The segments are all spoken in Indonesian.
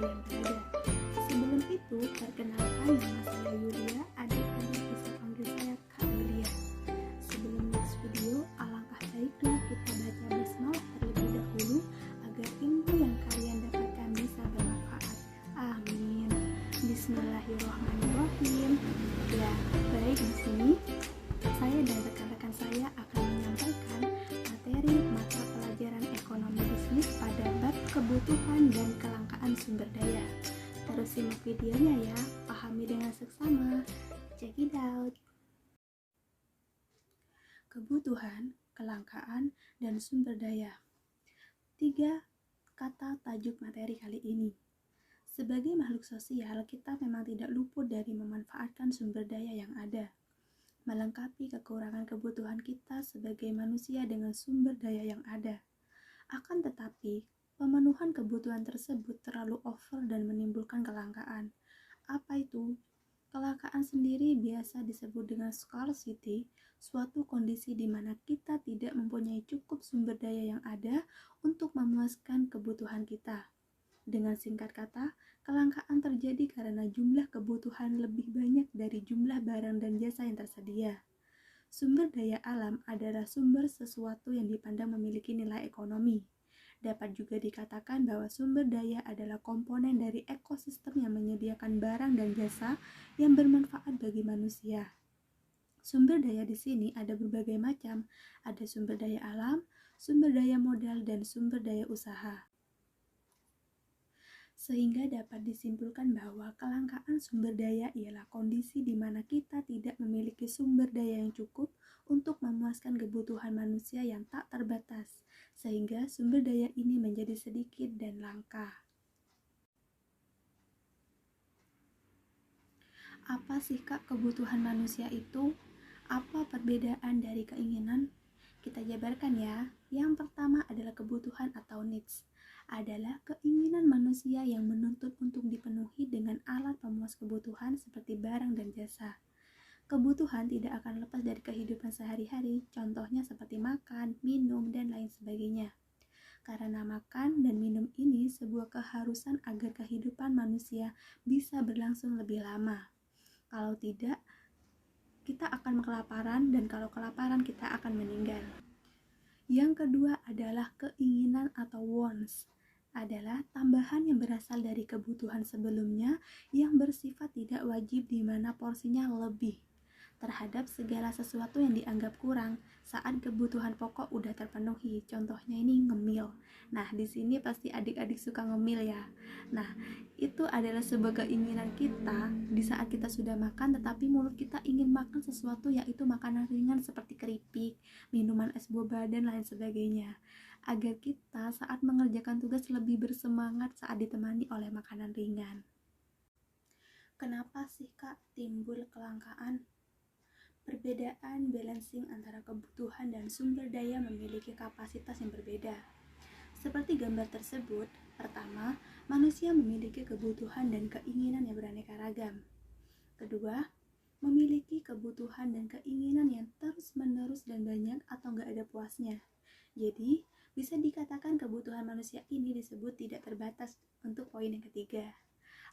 kalian berada. Sebelum itu, perkenalkan nama saya Yulia, adik-adik bisa panggil saya Kak Yulia. Sebelum next video, alangkah baiknya kita baca basmalah terlebih dahulu agar ilmu yang kalian dapatkan bisa bermanfaat. Amin. Bismillahirrahmanirrahim. Ya, baik, di sini saya dan rekan-rekan saya akan menyampaikan materi mata pelajaran ekonomi bisnis pada bab kebutuhan dan kelangkaan sumber daya. Terus simak videonya ya, pahami dengan seksama. Check it out. Kebutuhan, kelangkaan, dan sumber daya. 3 kata tajuk materi kali ini. Sebagai makhluk sosial, kita memang tidak luput dari memanfaatkan sumber daya yang ada, melengkapi kekurangan kebutuhan kita sebagai manusia dengan sumber daya yang ada. Akan tetapi, pemenuhan kebutuhan tersebut terlalu over dan menimbulkan kelangkaan. Apa itu? Kelangkaan sendiri biasa disebut dengan scarcity, suatu kondisi di mana kita tidak mempunyai cukup sumber daya yang ada untuk memuaskan kebutuhan kita. Dengan singkat kata, kelangkaan terjadi karena jumlah kebutuhan lebih banyak dari jumlah barang dan jasa yang tersedia. Sumber daya alam adalah sumber sesuatu yang dipandang memiliki nilai ekonomi. Dapat juga dikatakan bahwa sumber daya adalah komponen dari ekosistem yang menyediakan barang dan jasa yang bermanfaat bagi manusia. Sumber daya di sini ada berbagai macam, ada sumber daya alam, sumber daya modal, dan sumber daya usaha. Sehingga dapat disimpulkan bahwa kelangkaan sumber daya ialah kondisi di mana kita tidak memiliki sumber daya yang cukup untuk memuaskan kebutuhan manusia yang tak terbatas, sehingga sumber daya ini menjadi sedikit dan langka. Apa sih Kak kebutuhan manusia itu? Apa perbedaan dari keinginan? Kita jabarkan ya. Yang pertama adalah kebutuhan atau needs. Adalah keinginan manusia yang menuntut untuk dipenuhi dengan alat pemuas kebutuhan seperti barang dan jasa. Kebutuhan tidak akan lepas dari kehidupan sehari-hari, contohnya seperti makan, minum, dan lain sebagainya. Karena makan dan minum ini sebuah keharusan agar kehidupan manusia bisa berlangsung lebih lama. Kalau tidak, kita akan kelaparan, dan kalau kelaparan kita akan meninggal. Yang kedua adalah keinginan atau wants, adalah tambahan yang berasal dari kebutuhan sebelumnya yang bersifat tidak wajib di mana porsinya lebih terhadap segala sesuatu yang dianggap kurang saat kebutuhan pokok udah terpenuhi. Contohnya ini ngemil. Nah, di sini pasti adik-adik suka ngemil ya. Nah, itu adalah sebuah keinginan kita di saat kita sudah makan tetapi mulut kita ingin makan sesuatu, yaitu makanan ringan seperti keripik, minuman es boba, dan lain sebagainya, agar kita saat mengerjakan tugas lebih bersemangat saat ditemani oleh makanan ringan. Kenapa sih Kak timbul kelangkaan? Perbedaan balancing antara kebutuhan dan sumber daya memiliki kapasitas yang berbeda. Seperti gambar tersebut, pertama, manusia memiliki kebutuhan dan keinginan yang beraneka ragam. Kedua, memiliki kebutuhan dan keinginan yang terus-menerus dan banyak atau gak ada puasnya. Jadi, bisa dikatakan kebutuhan manusia ini disebut tidak terbatas untuk poin yang ketiga.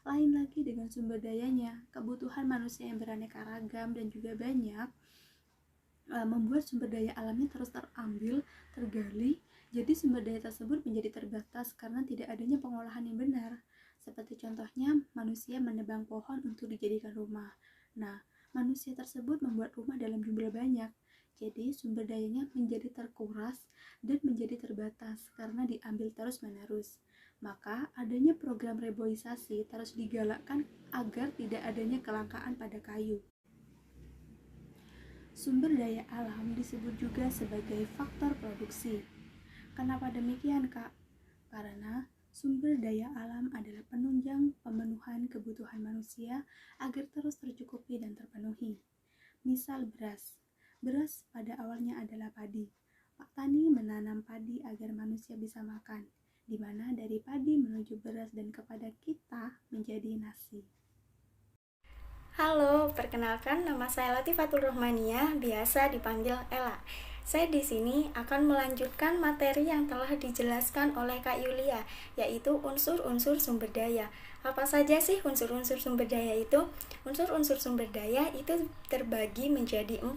Lain lagi dengan sumber dayanya, kebutuhan manusia yang beraneka ragam dan juga banyak membuat sumber daya alamnya terus terambil, tergali, jadi sumber daya tersebut menjadi terbatas karena tidak adanya pengolahan yang benar. Seperti contohnya, manusia menebang pohon untuk dijadikan rumah. Nah, manusia tersebut membuat rumah dalam jumlah banyak, jadi sumber dayanya menjadi terkuras dan menjadi terbatas karena diambil terus-menerus. Maka adanya program reboisasi terus digalakkan agar tidak adanya kelangkaan pada kayu. Sumber daya alam disebut juga sebagai faktor produksi. Kenapa demikian, Kak? Karena sumber daya alam adalah penunjang pemenuhan kebutuhan manusia agar terus tercukupi dan terpenuhi. Misal beras. Beras pada awalnya adalah padi. Pak Tani menanam padi agar manusia bisa makan, di mana dari padi menuju beras dan kepada kita menjadi nasi. Halo, perkenalkan nama saya Latifatul Rohmania, biasa dipanggil Ella. Saya di sini akan melanjutkan materi yang telah dijelaskan oleh Kak Yulia, yaitu unsur-unsur sumber daya. Apa saja sih unsur-unsur sumber daya itu? Unsur-unsur sumber daya itu terbagi menjadi 4.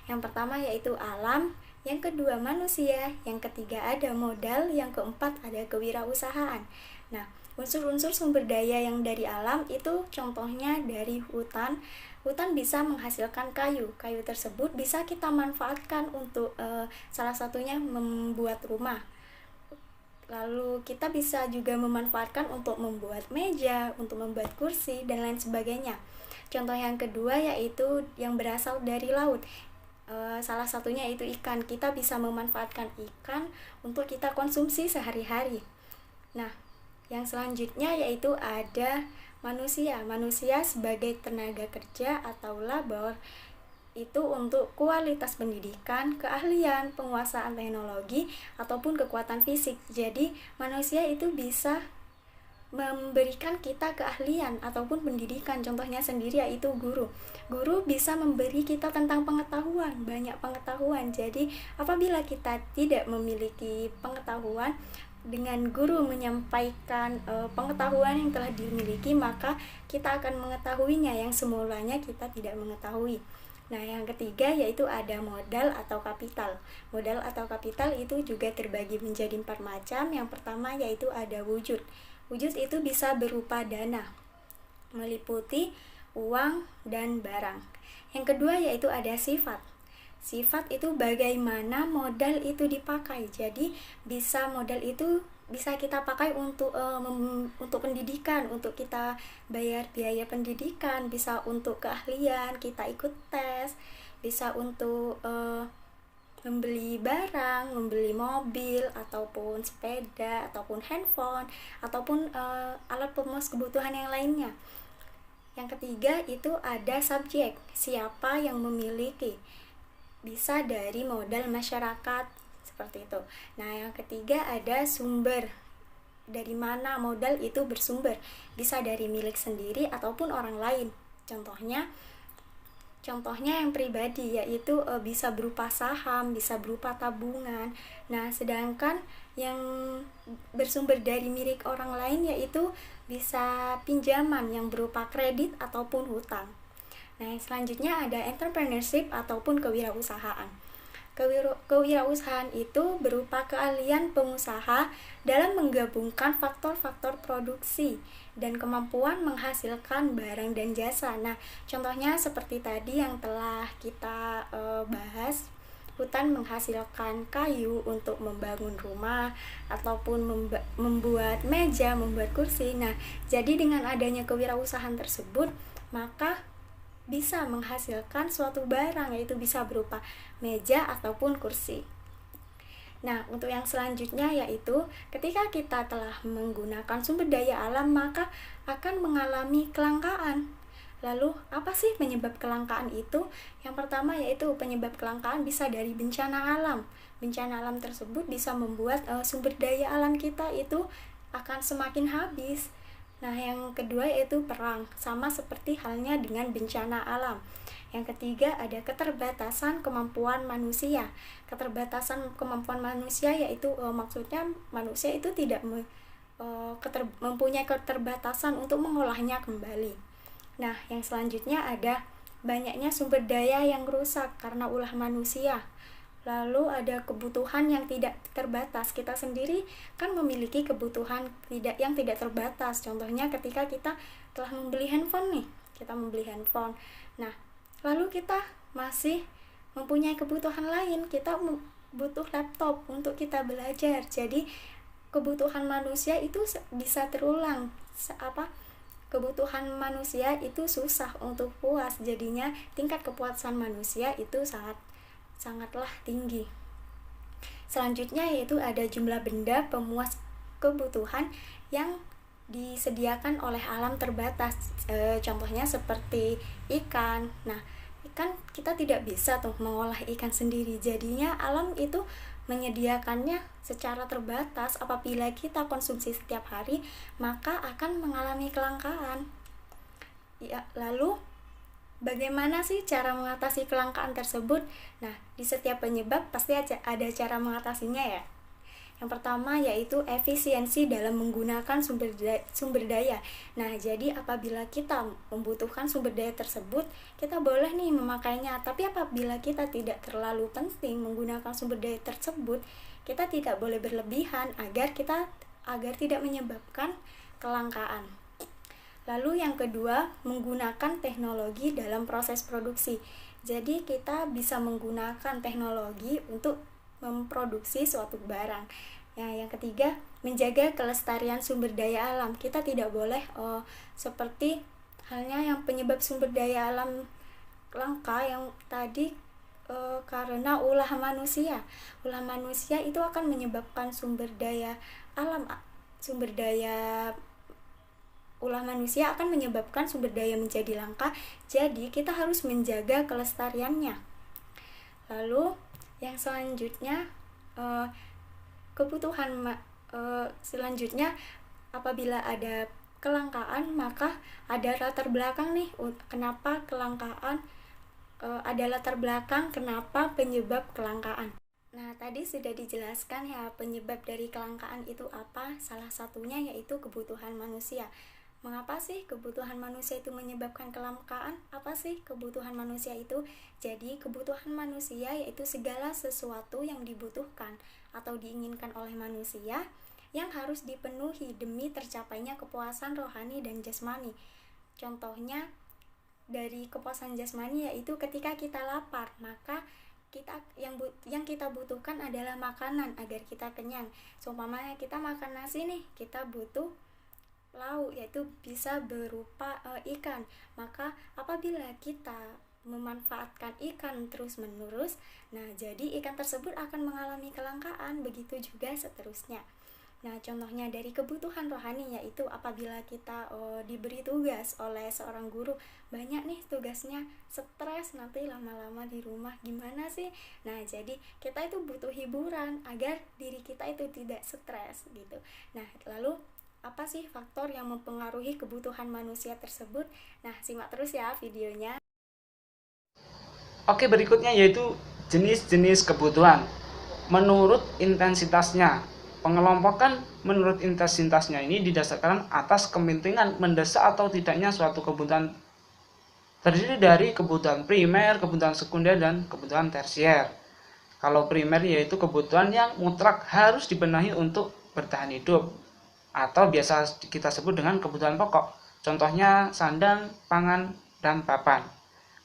Yang pertama yaitu alam, yang kedua manusia, yang ketiga ada modal, yang keempat ada kewirausahaan. Nah, unsur-unsur sumber daya yang dari alam itu contohnya dari hutan. Hutan bisa menghasilkan kayu. Kayu tersebut bisa kita manfaatkan untuk salah satunya membuat rumah. Lalu kita bisa juga memanfaatkan untuk membuat meja, untuk membuat kursi, dan lain sebagainya. Contoh yang kedua yaitu yang berasal dari laut. Salah satunya yaitu ikan. Kita bisa memanfaatkan ikan untuk kita konsumsi sehari-hari. Nah, yang selanjutnya yaitu ada manusia. Manusia sebagai tenaga kerja atau labor itu untuk kualitas pendidikan, keahlian, penguasaan teknologi, ataupun kekuatan fisik. Jadi, manusia itu bisa memberikan kita keahlian ataupun pendidikan. Contohnya sendiri yaitu guru. Guru bisa memberi kita tentang pengetahuan, banyak pengetahuan. Jadi, apabila kita tidak memiliki pengetahuan, dengan guru menyampaikan pengetahuan yang telah dimiliki, maka kita akan mengetahuinya yang semulanya kita tidak mengetahui. Nah, yang ketiga yaitu ada modal atau kapital. Modal atau kapital itu juga terbagi menjadi 4 macam. Yang pertama yaitu ada wujud. Wujud itu bisa berupa dana, meliputi uang dan barang. Yang kedua yaitu ada sifat. Sifat itu bagaimana modal itu dipakai. Jadi modal itu bisa kita pakai untuk pendidikan, untuk kita bayar biaya pendidikan, bisa untuk keahlian, kita ikut tes, bisa untuk membeli barang, membeli mobil, ataupun sepeda, ataupun handphone, ataupun alat pemenuh kebutuhan yang lainnya. Yang ketiga itu ada subjek, siapa yang memiliki. Bisa dari modal masyarakat, seperti itu. Nah, yang ketiga ada sumber. Dari mana modal itu bersumber? Bisa dari milik sendiri ataupun orang lain. Contohnya yang pribadi yaitu bisa berupa saham, bisa berupa tabungan. Nah, sedangkan yang bersumber dari milik orang lain yaitu bisa pinjaman yang berupa kredit ataupun hutang. Nah, yang selanjutnya ada entrepreneurship ataupun kewirausahaan. Kewirausahaan itu berupa keahlian pengusaha dalam menggabungkan faktor-faktor produksi dan kemampuan menghasilkan barang dan jasa. Nah, contohnya seperti tadi yang telah kita bahas, hutan menghasilkan kayu untuk membangun rumah ataupun membuat meja, membuat kursi. Nah, jadi dengan adanya kewirausahaan tersebut, maka bisa menghasilkan suatu barang, yaitu bisa berupa meja ataupun kursi. Nah, untuk yang selanjutnya yaitu ketika kita telah menggunakan sumber daya alam, maka akan mengalami kelangkaan. Lalu, apa sih penyebab kelangkaan itu? Yang pertama yaitu penyebab kelangkaan bisa dari bencana alam. Bencana alam tersebut bisa membuat sumber daya alam kita itu akan semakin habis. Nah, yang kedua yaitu perang, sama seperti halnya dengan bencana alam. Yang ketiga ada keterbatasan kemampuan manusia. Keterbatasan kemampuan manusia yaitu maksudnya manusia itu tidak mempunyai keterbatasan untuk mengolahnya kembali. Nah, yang selanjutnya ada banyaknya sumber daya yang rusak karena ulah manusia. Lalu ada kebutuhan yang tidak terbatas. Kita sendiri kan memiliki kebutuhan yang tidak terbatas. Contohnya ketika kita telah membeli handphone nih, kita membeli handphone. Nah, lalu kita masih mempunyai kebutuhan lain. Kita butuh laptop untuk kita belajar. Jadi kebutuhan manusia itu bisa terulang. Kebutuhan manusia itu susah untuk puas. Jadinya tingkat kepuasan manusia itu sangatlah tinggi. Selanjutnya yaitu ada jumlah benda pemuas kebutuhan yang disediakan oleh alam terbatas. Contohnya seperti ikan. Nah, ikan kita tidak bisa mengolah ikan sendiri. Jadinya alam itu menyediakannya secara terbatas. Apabila kita konsumsi setiap hari, maka akan mengalami kelangkaan. Ya, lalu bagaimana sih cara mengatasi kelangkaan tersebut? Nah, di setiap penyebab pasti ada cara mengatasinya ya. Yang pertama yaitu efisiensi dalam menggunakan sumber daya. Nah, jadi apabila kita membutuhkan sumber daya tersebut, kita boleh nih memakainya. Tapi apabila kita tidak terlalu penting menggunakan sumber daya tersebut, kita tidak boleh berlebihan agar tidak menyebabkan kelangkaan. Lalu yang kedua, menggunakan teknologi dalam proses produksi. Jadi kita bisa menggunakan teknologi untuk memproduksi suatu barang. Yang ketiga, menjaga kelestarian sumber daya alam. Kita tidak boleh seperti halnya yang penyebab sumber daya alam langka yang tadi karena ulah manusia. Ulah manusia itu akan menyebabkan ulah manusia akan menyebabkan sumber daya menjadi langka. Jadi kita harus menjaga kelestariannya. Lalu yang selanjutnya selanjutnya apabila ada kelangkaan, maka ada latar belakang nih kenapa kelangkaan, ada latar belakang kenapa penyebab kelangkaan. Nah, tadi sudah dijelaskan ya penyebab dari kelangkaan itu apa. Salah satunya yaitu kebutuhan manusia. Mengapa sih kebutuhan manusia itu menyebabkan kelangkaan? Apa sih kebutuhan manusia itu? Jadi, kebutuhan manusia yaitu segala sesuatu yang dibutuhkan atau diinginkan oleh manusia yang harus dipenuhi demi tercapainya kepuasan rohani dan jasmani. Contohnya, dari kepuasan jasmani yaitu ketika kita lapar, maka yang kita butuhkan adalah makanan agar kita kenyang. Seumpamanya kita makan nasi nih, kita butuh lauk, yaitu bisa berupa ikan. Maka apabila kita memanfaatkan ikan terus menerus, nah jadi ikan tersebut akan mengalami kelangkaan, begitu juga seterusnya. Nah, contohnya dari kebutuhan rohani yaitu apabila kita diberi tugas oleh seorang guru, banyak nih tugasnya, stres nanti lama-lama di rumah gimana sih. Nah, jadi kita itu butuh hiburan agar diri kita itu tidak stres gitu. Nah, lalu apa sih faktor yang mempengaruhi kebutuhan manusia tersebut? Nah, simak terus ya videonya. Oke, berikutnya yaitu jenis-jenis kebutuhan. Menurut intensitasnya. Pengelompokan menurut intensitasnya ini didasarkan atas kepentingan mendesak atau tidaknya suatu kebutuhan. Terdiri dari kebutuhan primer, kebutuhan sekunder, dan kebutuhan tersier. Kalau primer yaitu kebutuhan yang mutlak harus dipenuhi untuk bertahan hidup, atau biasa kita sebut dengan kebutuhan pokok. Contohnya sandang, pangan, dan papan.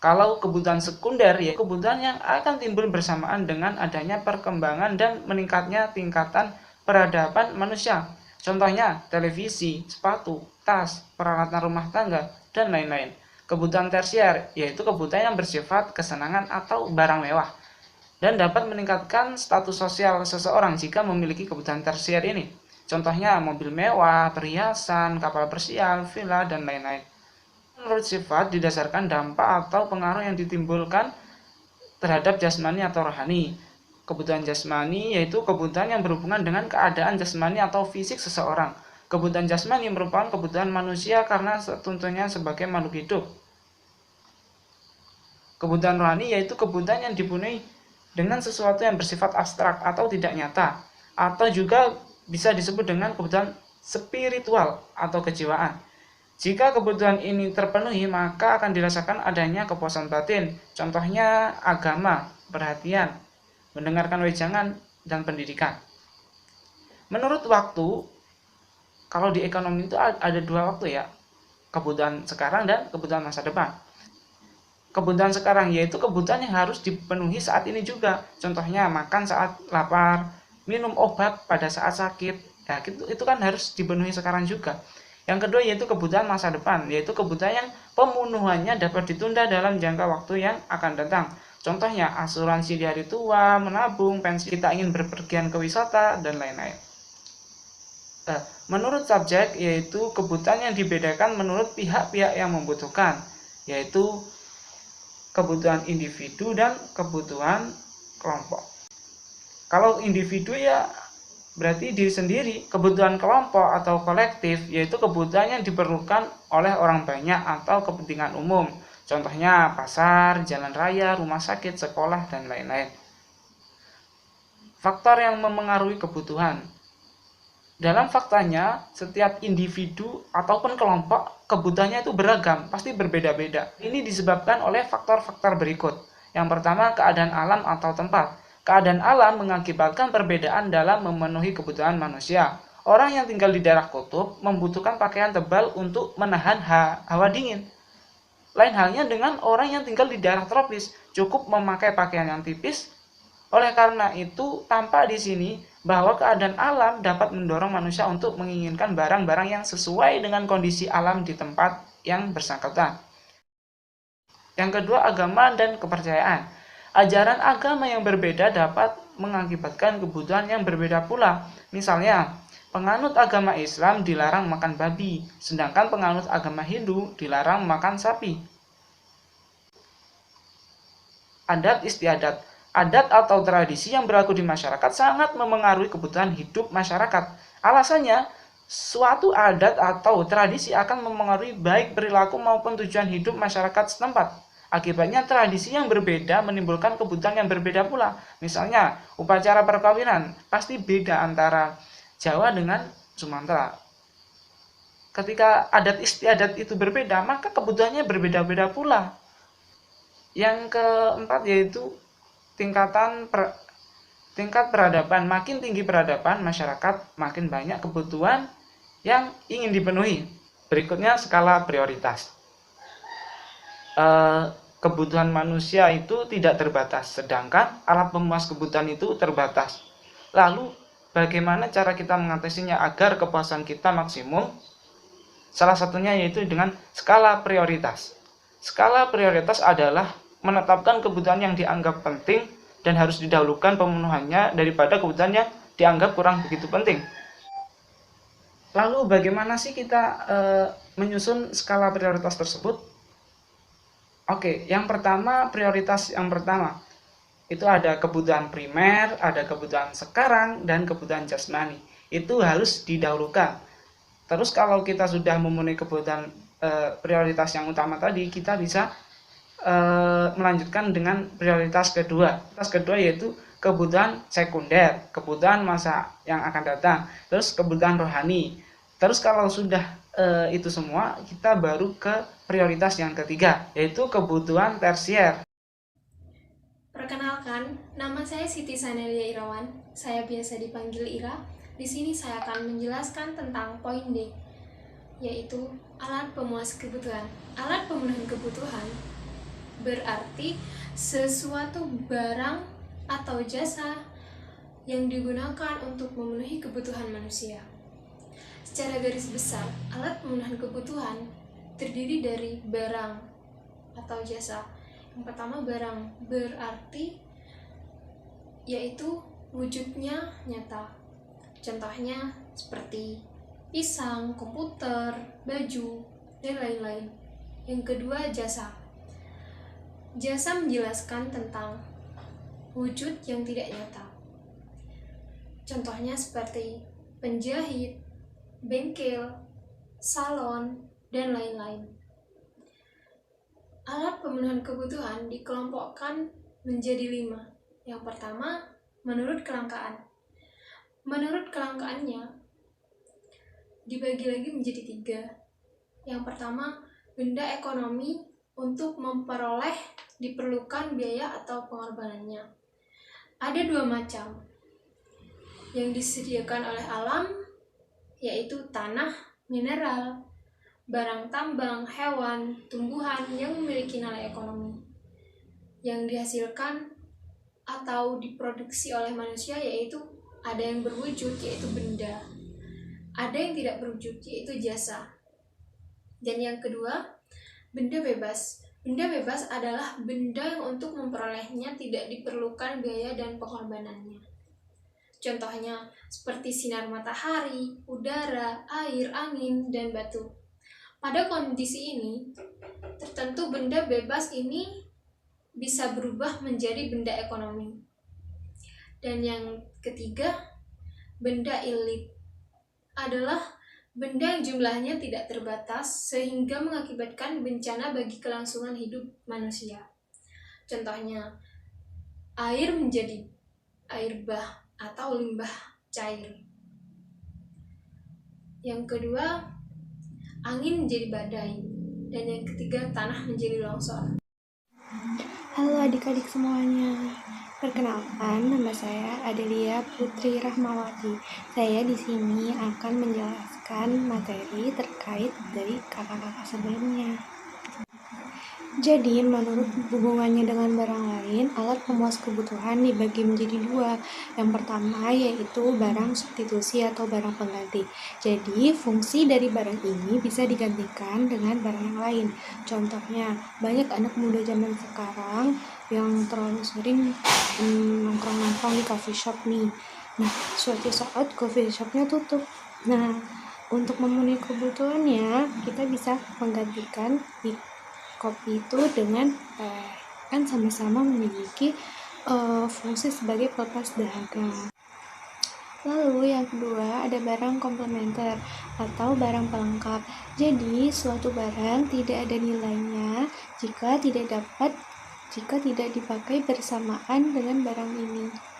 Kalau kebutuhan sekunder yaitu kebutuhan yang akan timbul bersamaan dengan adanya perkembangan dan meningkatnya tingkatan peradaban manusia. Contohnya televisi, sepatu, tas, peralatan rumah tangga, dan lain-lain. Kebutuhan tersier yaitu kebutuhan yang bersifat kesenangan atau barang mewah dan dapat meningkatkan status sosial seseorang jika memiliki kebutuhan tersier ini. Contohnya mobil mewah, perhiasan, kapal persial, villa, dan lain-lain. Menurut sifat didasarkan dampak atau pengaruh yang ditimbulkan terhadap jasmani atau rohani. Kebutuhan jasmani yaitu kebutuhan yang berhubungan dengan keadaan jasmani atau fisik seseorang. Kebutuhan jasmani merupakan kebutuhan manusia karena tentunya sebagai makhluk hidup. Kebutuhan rohani yaitu kebutuhan yang dipenuhi dengan sesuatu yang bersifat abstrak atau tidak nyata, atau juga bisa disebut dengan kebutuhan spiritual atau kejiwaan. Jika kebutuhan ini terpenuhi, maka akan dirasakan adanya kepuasan batin. Contohnya agama, perhatian, mendengarkan wejangan, dan pendidikan. Menurut waktu, kalau di ekonomi itu ada dua waktu ya, kebutuhan sekarang dan kebutuhan masa depan. Kebutuhan sekarang yaitu kebutuhan yang harus dipenuhi saat ini juga. Contohnya makan saat lapar, minum obat pada saat sakit, ya itu kan harus dipenuhi sekarang juga. Yang kedua yaitu kebutuhan masa depan, yaitu kebutuhan yang pemenuhannya dapat ditunda dalam jangka waktu yang akan datang. Contohnya asuransi di hari tua, menabung, pensi, kita ingin berpergian ke wisata, dan lain-lain. Menurut subjek yaitu kebutuhan yang dibedakan menurut pihak-pihak yang membutuhkan, yaitu kebutuhan individu dan kebutuhan kelompok. Kalau individu ya berarti diri sendiri. Kebutuhan kelompok atau kolektif yaitu kebutuhan yang diperlukan oleh orang banyak atau kepentingan umum. Contohnya pasar, jalan raya, rumah sakit, sekolah, dan lain-lain. Faktor yang memengaruhi kebutuhan. Dalam faktanya, setiap individu ataupun kelompok kebutuhannya itu beragam, pasti berbeda-beda. Ini disebabkan oleh faktor-faktor berikut. Yang pertama, keadaan alam atau tempat. Keadaan alam mengakibatkan perbedaan dalam memenuhi kebutuhan manusia. Orang yang tinggal di daerah kutub membutuhkan pakaian tebal untuk menahan hawa dingin. Lain halnya dengan orang yang tinggal di daerah tropis, cukup memakai pakaian yang tipis. Oleh karena itu, tampak di sini bahwa keadaan alam dapat mendorong manusia untuk menginginkan barang-barang yang sesuai dengan kondisi alam di tempat yang bersangkutan. Yang kedua, agama dan kepercayaan. Ajaran agama yang berbeda dapat mengakibatkan kebutuhan yang berbeda pula. Misalnya, penganut agama Islam dilarang makan babi, sedangkan penganut agama Hindu dilarang makan sapi. Adat istiadat. Adat atau tradisi yang berlaku di masyarakat sangat memengaruhi kebutuhan hidup masyarakat. Alasannya, suatu adat atau tradisi akan memengaruhi baik perilaku maupun tujuan hidup masyarakat setempat. Akibatnya tradisi yang berbeda menimbulkan kebutuhan yang berbeda pula. Misalnya, upacara perkawinan pasti beda antara Jawa dengan Sumatera. Ketika adat istiadat itu berbeda, maka kebutuhannya berbeda-beda pula. Yang keempat yaitu tingkat peradaban. Makin tinggi peradaban masyarakat, makin banyak kebutuhan yang ingin dipenuhi. Berikutnya skala prioritas. Kebutuhan manusia itu tidak terbatas, sedangkan alat pemuas kebutuhan itu terbatas. Lalu bagaimana cara kita mengatasinya agar kepuasan kita maksimum? Salah satunya yaitu dengan skala prioritas. Skala prioritas adalah menetapkan kebutuhan yang dianggap penting dan harus didahulukan pemenuhannya daripada kebutuhan yang dianggap kurang begitu penting. Lalu bagaimana sih kita menyusun skala prioritas tersebut? Oke, yang pertama, prioritas yang pertama itu ada kebutuhan primer, ada kebutuhan sekarang, dan kebutuhan jasmani. Itu harus didahulukan. Terus kalau kita sudah memenuhi kebutuhan prioritas yang utama tadi, kita bisa melanjutkan dengan prioritas kedua. Prioritas kedua yaitu kebutuhan sekunder, kebutuhan masa yang akan datang, terus kebutuhan rohani. Terus kalau sudah itu semua, kita baru ke prioritas yang ketiga, yaitu kebutuhan tersier. Perkenalkan, nama saya Siti Sanelia Irawan. Saya biasa dipanggil Ira. Di sini saya akan menjelaskan tentang poin D, yaitu alat pemuas kebutuhan. Alat pemenuhan kebutuhan berarti sesuatu barang atau jasa yang digunakan untuk memenuhi kebutuhan manusia. Secara garis besar, alat pemenuhan kebutuhan terdiri dari barang atau jasa. Yang pertama, barang berarti yaitu wujudnya nyata. Contohnya seperti pisang, komputer, baju, dan lain-lain. Yang kedua, jasa. Jasa menjelaskan tentang wujud yang tidak nyata. Contohnya seperti penjahit, bengkel, salon, dan lain-lain. Alat pemenuhan kebutuhan dikelompokkan menjadi 5. Yang pertama, menurut kelangkaan. Menurut kelangkaannya, dibagi lagi menjadi 3. Yang pertama, benda ekonomi untuk memperoleh diperlukan biaya atau pengorbanannya. Ada 2 macam. Yang disediakan oleh alam, yaitu tanah, mineral, barang tambang, hewan, tumbuhan yang memiliki nilai ekonomi. Yang dihasilkan atau diproduksi oleh manusia yaitu ada yang berwujud, yaitu benda. Ada yang tidak berwujud, yaitu jasa. Dan yang kedua, benda bebas. Benda bebas adalah benda yang untuk memperolehnya tidak diperlukan biaya dan pengorbanannya. Contohnya seperti sinar matahari, udara, air, angin, dan batu. Pada kondisi ini, tertentu benda bebas ini bisa berubah menjadi benda ekonomi. Dan yang ketiga, benda ilit adalah benda yang jumlahnya tidak terbatas sehingga mengakibatkan bencana bagi kelangsungan hidup manusia. Contohnya, air menjadi air bah atau limbah cair. Yang kedua, angin menjadi badai. Dan yang ketiga, tanah menjadi longsor. Halo adik-adik semuanya, perkenalkan nama saya Adelia Putri Rahmawati. Saya di sini akan menjelaskan materi terkait dari kakak-kakak sebelumnya. Jadi, menurut hubungannya dengan barang lain, alat pemuas kebutuhan dibagi menjadi dua. Yang pertama yaitu barang substitusi atau barang pengganti. Jadi, fungsi dari barang ini bisa digantikan dengan barang yang lain. Contohnya, banyak anak muda zaman sekarang yang terlalu sering nongkrong-nongkrong di coffee shop nih. Nah, suatu saat coffee shopnya tutup. Nah, untuk memenuhi kebutuhannya, kita bisa menggantikan kopi itu dengan teh, kan sama-sama memiliki fungsi sebagai pelepas dahaga. Lalu yang kedua ada barang komplementer atau barang pelengkap. Jadi suatu barang tidak ada nilainya jika tidak dipakai bersamaan dengan barang ini.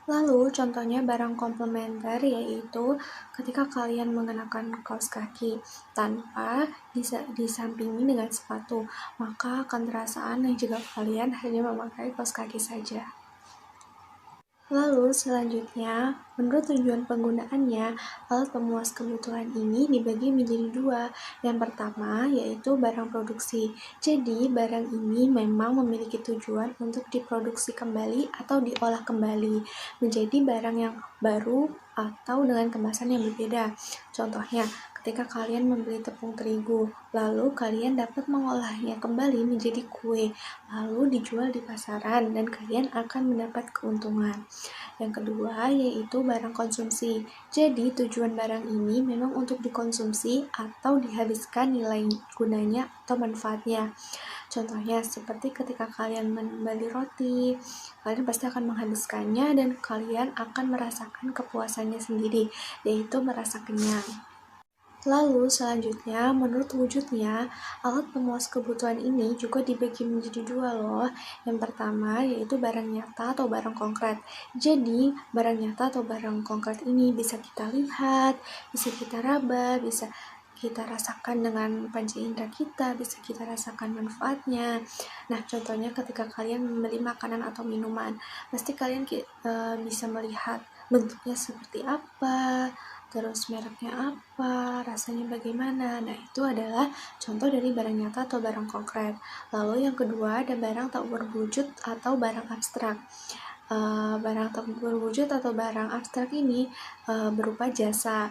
Lalu contohnya barang komplementer yaitu ketika kalian mengenakan kaos kaki tanpa disampingi dengan sepatu, maka akan terasa aneh jika kalian hanya memakai kaos kaki saja. Lalu selanjutnya, menurut tujuan penggunaannya, alat pemuas kebutuhan ini dibagi menjadi dua. Yang pertama yaitu barang produksi. Jadi barang ini memang memiliki tujuan untuk diproduksi kembali atau diolah kembali menjadi barang yang baru atau dengan kemasan yang berbeda. Contohnya, ketika kalian membeli tepung terigu, lalu kalian dapat mengolahnya kembali menjadi kue, lalu dijual di pasaran dan kalian akan mendapat keuntungan. Yang kedua yaitu barang konsumsi. Jadi tujuan barang ini memang untuk dikonsumsi atau dihabiskan nilai gunanya atau manfaatnya. Contohnya seperti ketika kalian membeli roti, kalian pasti akan menghabiskannya dan kalian akan merasakan kepuasannya sendiri, yaitu merasa kenyang. Lalu selanjutnya, menurut wujudnya, alat pemuas kebutuhan ini juga dibagi menjadi dua loh. Yang pertama yaitu barang nyata atau barang konkret. Jadi, barang nyata atau barang konkret ini bisa kita lihat, bisa kita raba, bisa kita rasakan dengan panca indera kita, bisa kita rasakan manfaatnya. Nah, contohnya ketika kalian membeli makanan atau minuman, pasti kalian bisa melihat bentuknya seperti apa, terus mereknya apa, rasanya bagaimana. Nah, itu adalah contoh dari barang nyata atau barang konkret. Lalu yang kedua ada barang tak berwujud atau barang abstrak. Barang tak berwujud atau barang abstrak ini berupa jasa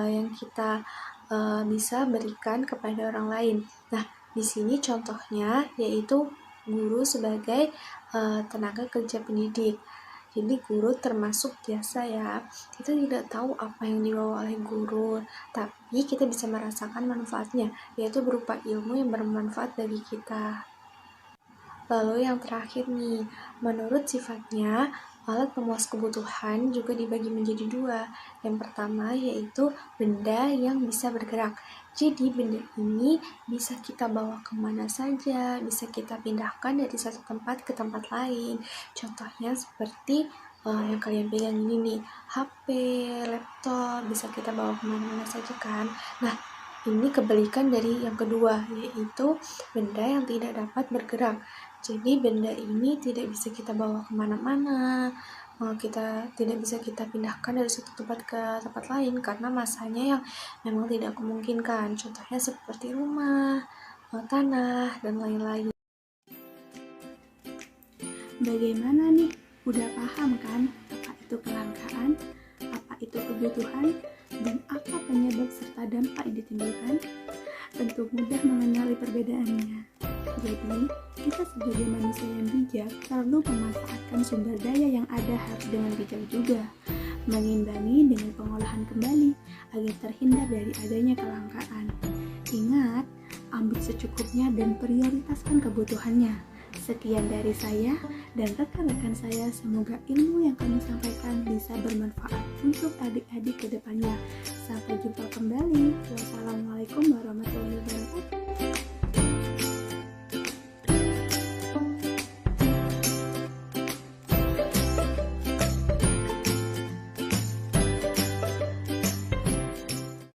yang kita bisa berikan kepada orang lain. Nah, di sini contohnya yaitu guru sebagai tenaga kerja pendidik. Jadi guru termasuk jasa ya. Kita tidak tahu apa yang dibawa oleh guru, tapi kita bisa merasakan manfaatnya, yaitu berupa ilmu yang bermanfaat bagi kita. Lalu yang terakhir nih, menurut sifatnya, alat pemuas kebutuhan juga dibagi menjadi dua. Yang pertama yaitu benda yang bisa bergerak. Jadi benda ini bisa kita bawa kemana saja, bisa kita pindahkan dari satu tempat ke tempat lain. Contohnya seperti yang kalian pegang ini nih, HP, laptop, bisa kita bawa kemana-mana saja kan. Nah, ini kebalikan dari yang kedua, yaitu benda yang tidak dapat bergerak. Jadi benda ini tidak bisa kita bawa kemana-mana, kita tidak bisa kita pindahkan dari satu tempat ke tempat lain karena masanya yang memang tidak memungkinkan. Contohnya seperti rumah, tanah, dan lain-lain. Bagaimana nih? Udah paham kan apa itu kelangkaan, apa itu kebutuhan, dan apa penyebab serta dampak yang ditimbulkan? Tentu mudah mengenali perbedaannya. Jadi, kita sebagai manusia yang bijak perlu memanfaatkan sumber daya yang ada harus dengan bijak juga, mengimbangi dengan pengolahan kembali agar terhindar dari adanya kelangkaan. Ingat, ambil secukupnya dan prioritaskan kebutuhannya. Sekian dari saya dan rekan-rekan saya, semoga ilmu yang kami sampaikan bisa bermanfaat untuk adik-adik ke depannya. Sampai jumpa kembali. Wassalamualaikum warahmatullahi wabarakatuh.